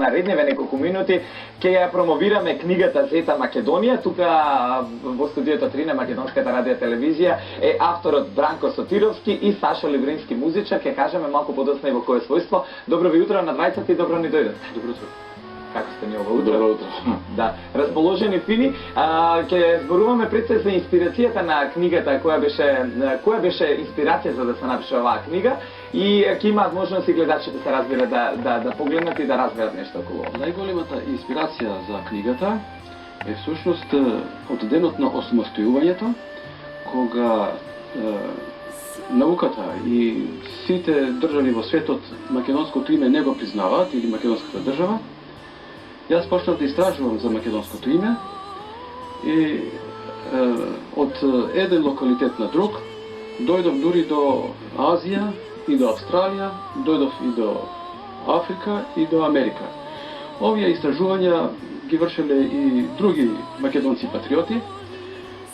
наредниве неколку минути ќе ја промовираме книгата Зета Македонија. Тука во студиото 3 на Македонската радио телевизија е авторот Бранко Сотировски и Сашо Ливрински музичар. Ќе кажеме малку подоцна и во кое својство. Добро ви утро на двајцата и добро ни дојдете. Добро утро. Како сте ни ова утро? Добро утро. Да, расположени фини. Ќе зборуваме пред се за инспирацијата на книгата, која беше инспирација за да се напише оваа книга и ќе имаат можност и гледачите се разбира да погледнат и да разберат нешто околу ова. Најголемата инспирација за книгата е всушност од денот на осамостојувањето, кога науката и сите држави во светот македонското име не го признаваат или македонската држава. Јас почнав да истражувам за македонското име и од еден локалитет на друг дојдов дури до Азија и до Австралија, дојдов и до Африка и до Америка. Овие истражувања ги вршеле и други македонци патриоти,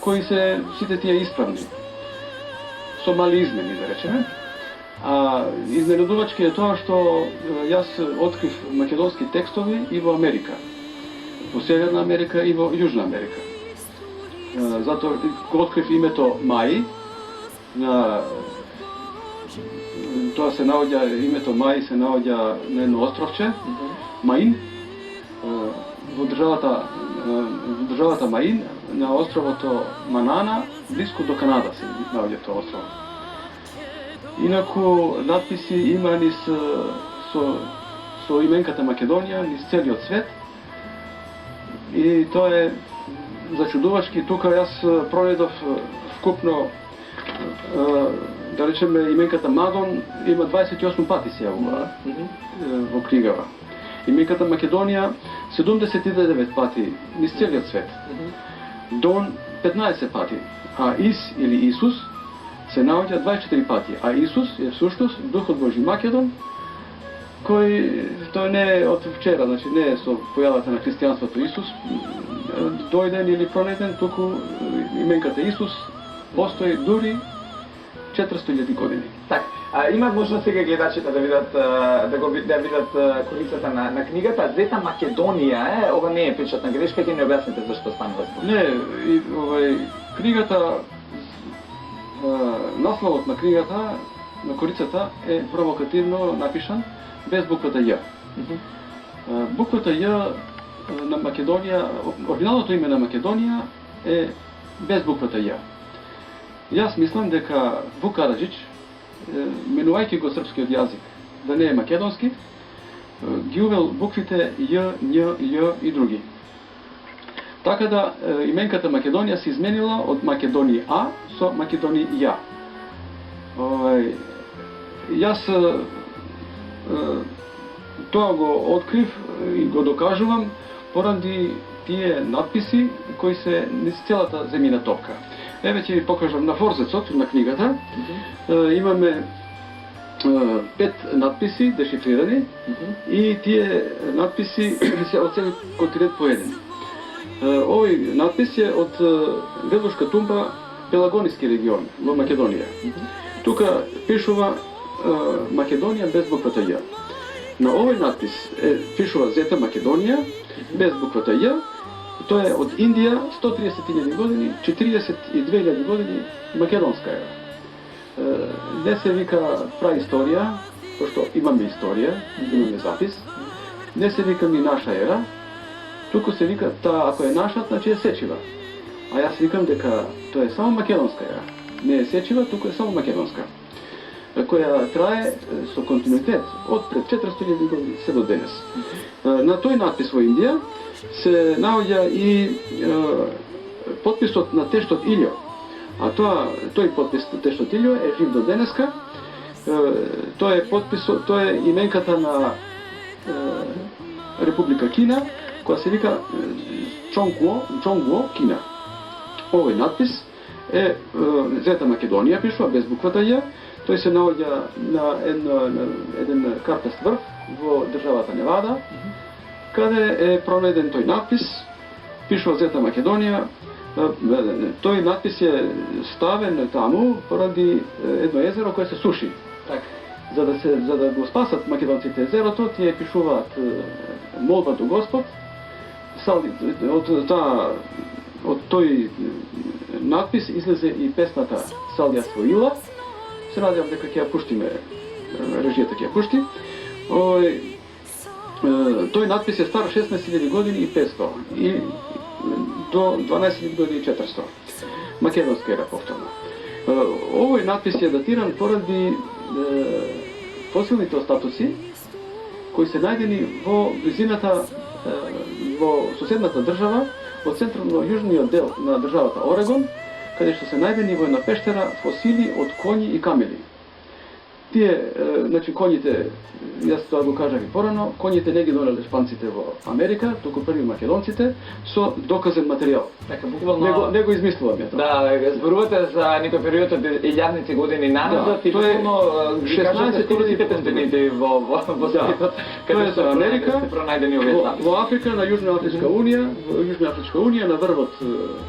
кои се сите тие исправни. Со мали измени, да речеме. А изненадувачки е тоа што јас открив македонски текстови и во Америка. Во Северна Америка и во Јужна Америка. Затоа го открив името Маи. Тоа се наоѓа, името Маи се наоѓа на едно островче, Маин, во државата Маин, на островото Манана, близко до Канада се наоѓа тоа остров. Инаку надписи има низ со именката Македонија низ целиот свет. И тоа е зачудувачки. Тука јас пронајдов вкупно, да речеме, именката Мадон има 28 пати се јавува во книгава. Именката Македонија 79 пати низ целиот свет. Дон 15 пати, а Ис или Исус се наоѓа 24 пати, а Исус е всушност Духот Божи Македон, кој тој не е од вчера, значи не е со појавата на христијанството Исус дојден или пронеден, туку именката Исус постои дури 400.000 години. Так, имаат можност сега гледачите да видат корицата на книгата. Зета Македонија е, ова не е печатна грешка, ќе ни објасните зашто станува збор. Не, книгата, насловот на книгата, на корицата е провокативно напишан без буквата Ј. Буквата Ј на Македонија, оригиналното име на Македонија е без буквата Ј. Јас мислам дека Вук Караджич, менувајќи го српскиот јазик да не е македонски, ги увел буквите Ј, Њ, Ј и други. Така да именката Македонија се изменила од Македонија А со Македонија. Јас тоа го открив и го докажувам поради тие надписи кои се низ целата земјина топка. Еве ќе ви покажам на форзецот на книгата. Имаме 5 надписи дешифрирани и тие надписи се од целиот континент по еден. Овој надпис е од Ведушка тумба, Пелагониски регион во Македонија. Тука пишува Македонија без буквата Ј. На овој надпис пишува Зета Македонија без буквата Ј. Тоа е од Индија 130.000 години, 42.000 години македонска ера. Не се вика праисторија, пошто имаме историја, имаме запис. Не се вика ни наша ера, туку се вика таа, ако е наша, значи е сечива. А јас викам дека тоа е само македонска ера. Не е сечива, туку е само македонска. Која трае со континуитет од пред 400.000 години се до денес. На тој надпис во Индија се наоѓа и подписот на тештот Илјо. А тој подпис на тештот Илјо е жив до денеска. Тоа е именката на Република Кина, која се вика Чонгуо, Кина. Овој надпис е Зета Македонија пишува без буквата Ј. Тој се наоѓа на еден карпест врв во државата Невада, каде е пронајден тој надпис, пишува Зета Македонија. Тој надпис е ставен таму поради едно езеро кое се суши. Так. за да го спасат македонците езерото, тие пишуваат молба до Господ. Од тој надпис излезе и песната Салја своила. Се надевам дека ќе ја пуштиме, режијата ќе ја пушти. Тој надпис е стар 16.000 години и 500 и до 12.000 години и 400. Македонска ера повторно. Овој надпис е датиран поради фосилните остатоци кои се најдени во близината, во соседната држава, во централно-јужниот дел на државата Орегон, каде што се најдени во една пештера фосили од коњи и камели. Тие, значи коњите, јас тоа го кажав и порано, коњите не ги донеле шпанците во Америка, туку први македонците, со доказен материјал. Така, буквално... Не го измислувам ја тоа. Да, зборувате за некој период од илјадници години назад и буквално 16 континенти во светот, каде се Америка, пронајдени овие записи. Во Африка, на Јужна Афричка унија, на врвот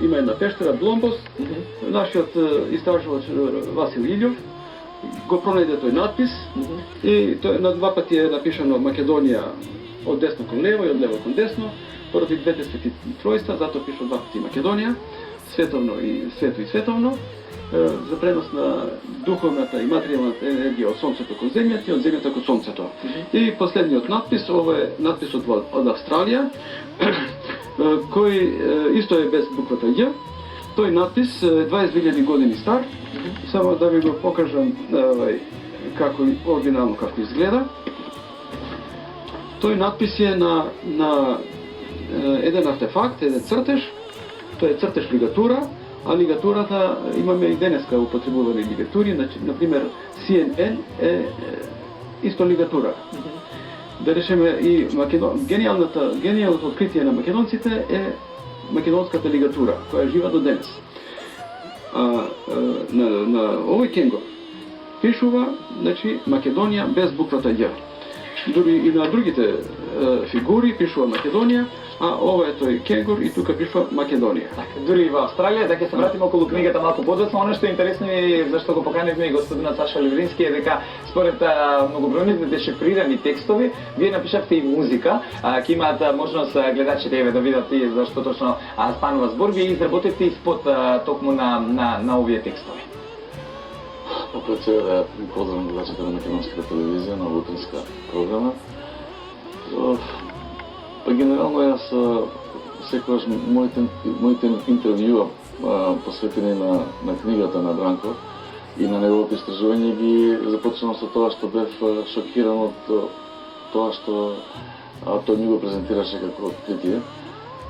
има една пештера, Бломбос, нашиот истражувач Васил Илјов го пронајде тој надпис и тој на два пати е напишано Македонија од десно кон лево и од лево кон десно, поради двете свети тројства, затоа пишува два пати Македонија, световно и световно, за пренос на духовната и материјалната енергија од сонцето кон земјата и од земјата кон сонцето. И последниот надпис, ова е надписот од Австралија, кој исто е без буквата Ј. Тој надпис е 22.000 години стар. Само да ви го покажам како оригинално како изгледа. Тој надпис е на еден артефакт, еден цртеж. Тој е цртеж лигатура, а лигатурата имаме и денеска употребувани лигатури, например CNN е исто лигатура. Да речеме и гениалното откритие на македонците е македонската лигатура, која е жива до денес. На овој кенгур пишува, значи, Македонија без буквата Ј. Дури и на другите фигури пишува Македонија, а ова е тој кенгур и тука пишува Македонија. Дури и во Австралија, да ќе се вратиме околу книгата малку подоцна, она што е интересно и зашто го поканивме и господинот Саша Ливрински е дека според многобројните дешифрирани текстови, вие напишавте и музика, ќе имаат можност гледачите еве да видат и зашто точно станува збор, вие изработивте и спот токму на овие текстови. Пред сега да поздравам гледачите на македонската телевизија, на утринска програма. Па генерално јас секогаш моите интервјуа посветени на книгата на Бранко и на неговото истражување ги започнувам со тоа што бев шокиран од тоа што тој ми го презентираше како откритие,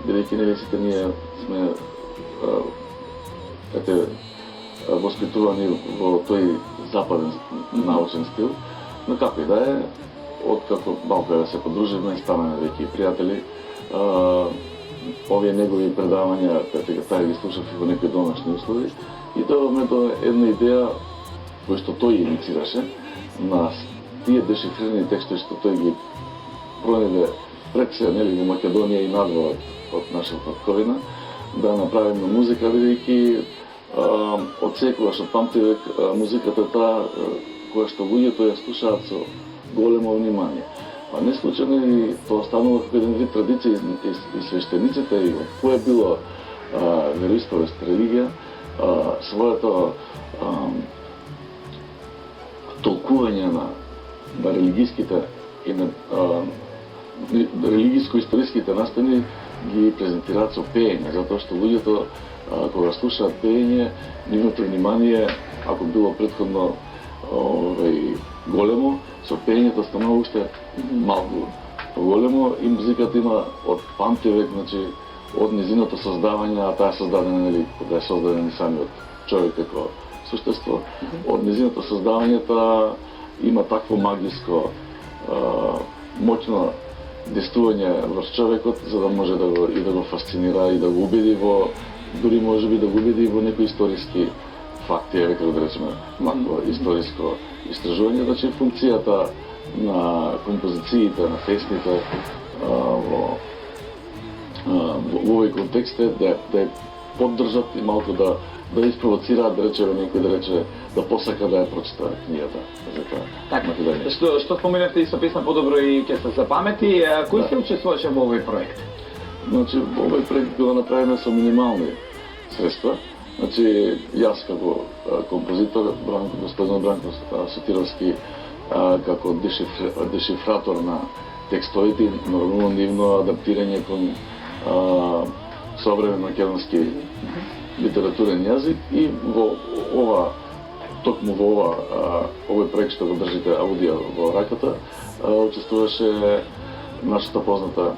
бидејќи нели сите ние сме воспитувани во тој западен научен стил, но како и да е, откако малку да се подруживме, станаме веќе пријатели, овие негови предавања, таа ги слушав и во некои домашни услови, и дојдовме до една идеја која што тој иницираше на тие дешифрирани текстови што тој ги пронеде пред се, нели, во Македонија и надвор од нашата ковина, да направиме музика, бидејќи од секогаш, од памтивек, музиката таа која што луѓето ја слушаат со големо внимание. А не случајно и тоа станува како еден вид традиција и свештениците и од која било вероисповест, религија, своето толкување на религиските и на религиско-историските настани ги презентираат со пеење, затоа што луѓето кога слушаат пеење, нивното внимание, ако било претходно големо, со пеењето станува уште малку поголемо и музиката има од памтивек, значи од низиното создавање, а таа е создадена, нели, кога е создаден и самиот човек како суштество, од низиното создавање таа има такво магиско, моќно действување врз човекот, за да може да го фасцинира и да го убеди во, дури може би да го убеди во некои историски факти, како да речеме, малко историско истражување, значи функцијата на композициите, на песните во овој контекст е да поддржат и малку да да испровоцираат, да речеме некој, да рече, да посака да ја прочита книгата за таа Така, Македонија. што споменавте и со песна подобро и ќе се запамети, кој се учествуваше во овој проект? Значи, овој проект го направиме со минимални средства. Значи, јас како композитор, господин Бранко Сотировски, како дешифратор на текстовите, нормално нивно адаптирање кон современ македонски литературен јазик и во ова, токму во овој проект што го држите аудио во раката, учествуваше нашата позната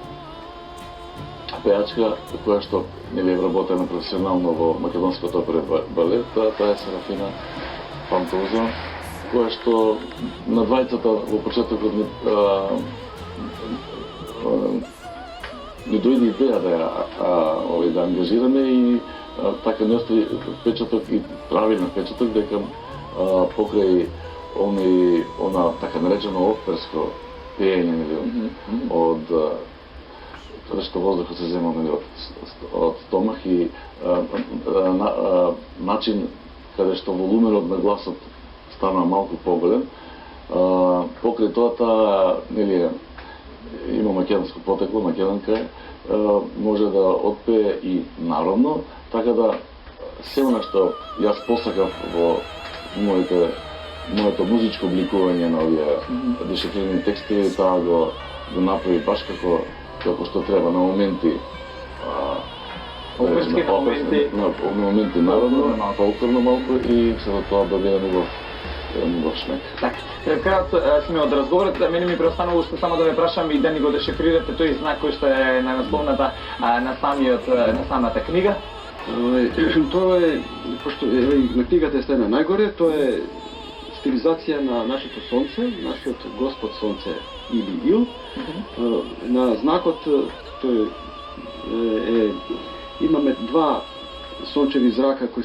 пејачка, која што нели вработена професионално во македонското опера балет, таа е Серафина Пантоза, која што на двајцата во почетокот ни дојде идеја да ангажираме и така не остави печаток и правилен печаток дека покрај она така наречено оперско пеење нели од каде што воздухот се зема нели од стомах и начин каде што волуменот на гласот стана малку поголем, покрај тоа нели има македонско потекло, македонка може да отпее и народно, така да се она што јас посакав во моето музичко обликување на овие дешифрирани текстови, таа го направи баш како што треба на моменти Оперски на моменти народно, фолклорно малку и се до тоа добија негов шмек. Така, пред крајот сме од разговорот, мене ми преостанало уште само да ве прашам и да ни го дешифрирате тој знак кој што е на насловната на самата книга. Тоа е, пошто на книгата е стена најгоре, тоа е стилизација на нашето сонце, нашиот Господ сонце или Ил. На знакот тој имаме два сончеви зрака кои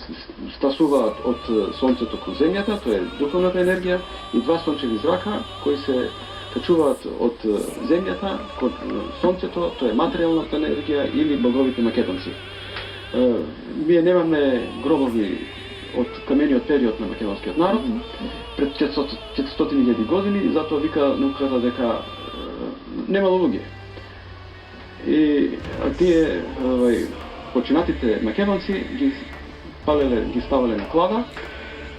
стасуваат од сонцето кон земјата, тоа е духовната енергија, и два сончеви зрака кои се качуваат од земјата кон сонцето, тоа е материјалната енергија или боговите македонци. Ние немаме гробови од камениот период на македонскиот народ, пред 400.000 години, затоа вика науката дека немало луѓе. И тие починатите македонци ги ставале на клада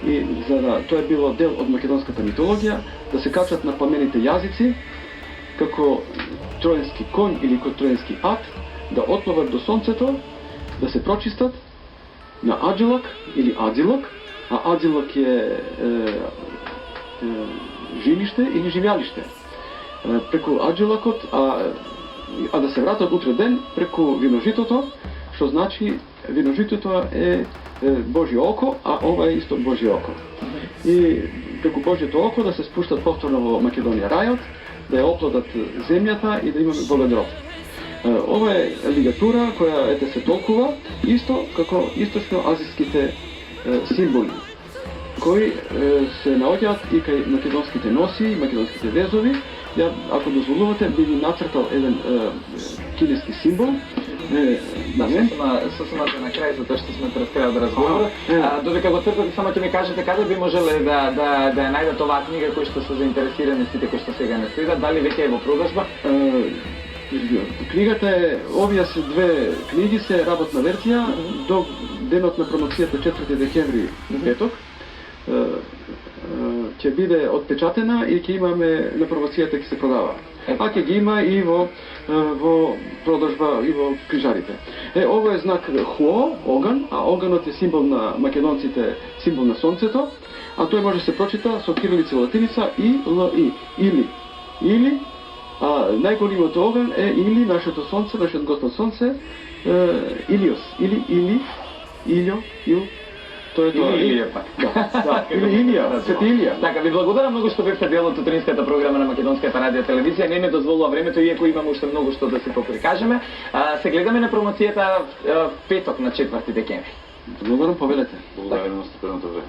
и за да тоа е било дел од македонската митологија да се качат на пламените јазици како тројански конј или како тројански ат, да отплават до сонцето, да се прочистат на Аџилак или Адзилак, а Адзилак е жилиште или живјалиште. Преку Аџилакот, а да се вратат утре ден преку виножитото, што значи виножитото е Божјо око, а ова е исто Божјо око. И преку Божјото око да се спуштат повторно во Македонија рајот, да ја оплодат земјата и да имаме богат род. Ова е лигатура која се толкува исто како источно-азиските символи, кои се наоѓаат и кај македонските носи, македонските везови. Ја, ако дозволувате, би ви нацртал еден кинески символ. Сосемате на крај, затоа што сме пред крајот да разговора. Додека го цртате, само ќе ми кажете каде би можеле да ја најдат оваа книга кои што се заинтересирани сите кои што сега не следат, дали веќе е во продажба? Книгата е, овие се две книги се работна верзија до денот на промоцијата 4 декември петок. Ќе биде отпечатена и ќе имаме на промоцијата ќе се продава. А ќе ги има и во продажба и во крижарите. Ово е знак Хло, оган, а оганот е символ на македонците, символ на сонцето, а тој може да се прочита со кирилица и латиница И-Л-И, или, а најголемиот оган е или нашето сонце, нашиот Господ сонце, Илиос, или, Илио, тоа е тоа. Илија пак. Да, или Илија, Свети Илија. Така, ви благодарам многу што бевте дел од утринската програма на Македонската радио телевизија. Не ме дозволува времето, иако имаме уште многу што да се поприкажеме. Се гледаме на промоцијата петок на 4 декември. Благодарам, повелете. Благодарам на степеното време.